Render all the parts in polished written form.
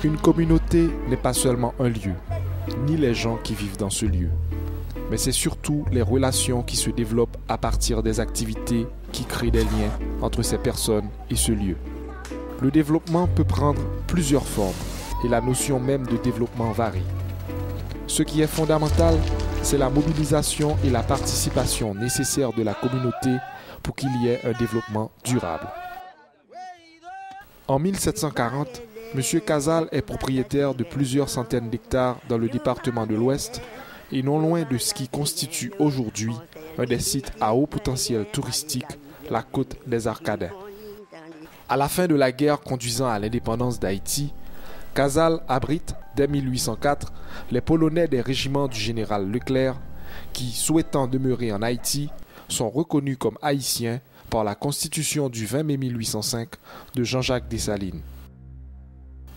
Une communauté n'est pas seulement un lieu, ni les gens qui vivent dans ce lieu, mais c'est surtout les relations qui se développent à partir des activités qui créent des liens entre ces personnes et ce lieu. Le développement peut prendre plusieurs formes et la notion même de développement varie. Ce qui est fondamental, c'est la mobilisation et la participation nécessaires de la communauté pour qu'il y ait un développement durable. En 1740, M. Casals est propriétaire de plusieurs centaines d'hectares dans le département de l'Ouest et non loin de ce qui constitue aujourd'hui un des sites à haut potentiel touristique, la côte des Arcadins. À la fin de la guerre conduisant à l'indépendance d'Haïti, Casals abrite, dès 1804, les Polonais des régiments du général Leclerc qui, souhaitant demeurer en Haïti, sont reconnus comme haïtiens par la Constitution du 20 mai 1805 de Jean-Jacques Dessalines.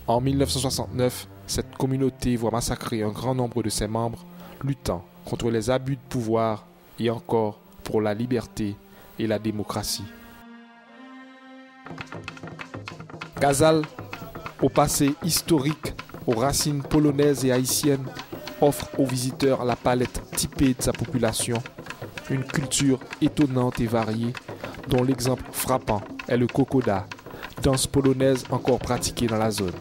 En 1969, cette communauté voit massacrer un grand nombre de ses membres, luttant contre les abus de pouvoir et encore pour la liberté et la démocratie. Casals, au passé historique, aux racines polonaises et haïtiennes, offre aux visiteurs la palette typée de sa population, une culture étonnante et variée, dont l'exemple frappant est le kokoda, danse polonaise encore pratiquée dans la zone.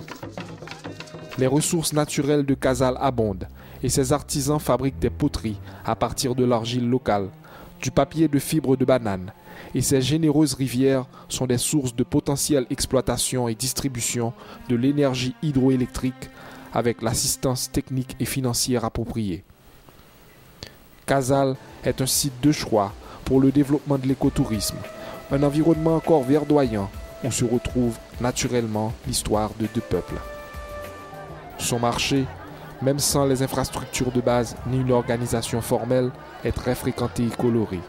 Les ressources naturelles de Casals abondent et ses artisans fabriquent des poteries à partir de l'argile locale, du papier de fibre de banane, et ces généreuses rivières sont des sources de potentielle exploitation et distribution de l'énergie hydroélectrique avec l'assistance technique et financière appropriée. Casals est un site de choix pour le développement de l'écotourisme, un environnement encore verdoyant où se retrouve naturellement l'histoire de deux peuples. Son marché, même sans les infrastructures de base ni une organisation formelle, est très fréquenté et coloré.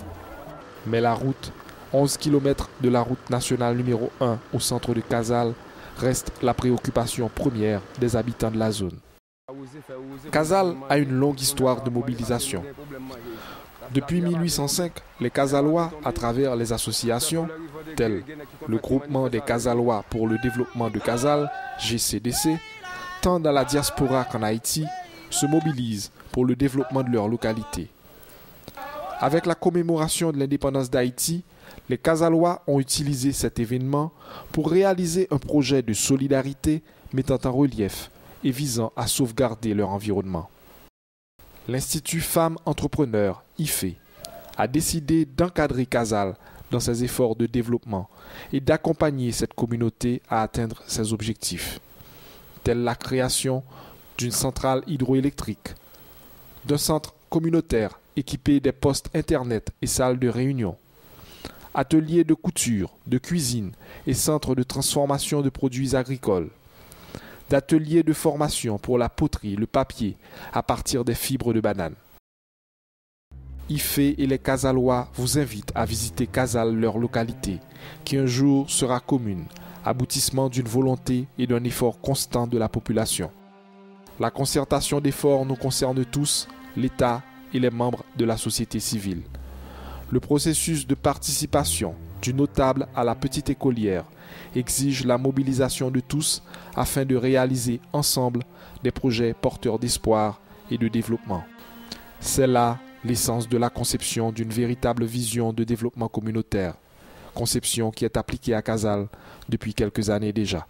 Mais la route, 11 km de la route nationale numéro 1 au centre de Casals, reste la préoccupation première des habitants de la zone. Casals a une longue histoire de mobilisation. Depuis 1805, les Casalois, à travers les associations, telles le Groupement des Casalois pour le développement de Casals, GCDC, tant dans la diaspora qu'en Haïti, se mobilisent pour le développement de leur localité. Avec la commémoration de l'indépendance d'Haïti, les Casalois ont utilisé cet événement pour réaliser un projet de solidarité mettant en relief et visant à sauvegarder leur environnement. L'Institut Femmes Entrepreneurs, IFE, a décidé d'encadrer Casals dans ses efforts de développement et d'accompagner cette communauté à atteindre ses objectifs, telle la création d'une centrale hydroélectrique, d'un centre communautaire équipé des postes Internet et salles de réunion, ateliers de couture, de cuisine et centres de transformation de produits agricoles, d'ateliers de formation pour la poterie, le papier, à partir des fibres de banane. IFE et les Casalois vous invitent à visiter Casals, leur localité, qui un jour sera commune, aboutissement d'une volonté et d'un effort constant de la population. La concertation d'efforts nous concerne tous, l'État et les membres de la société civile. Le processus de participation, du notable à la petite écolière, exige la mobilisation de tous afin de réaliser ensemble des projets porteurs d'espoir et de développement. C'est là l'essence de la conception d'une véritable vision de développement communautaire, conception qui est appliquée à Casals depuis quelques années déjà.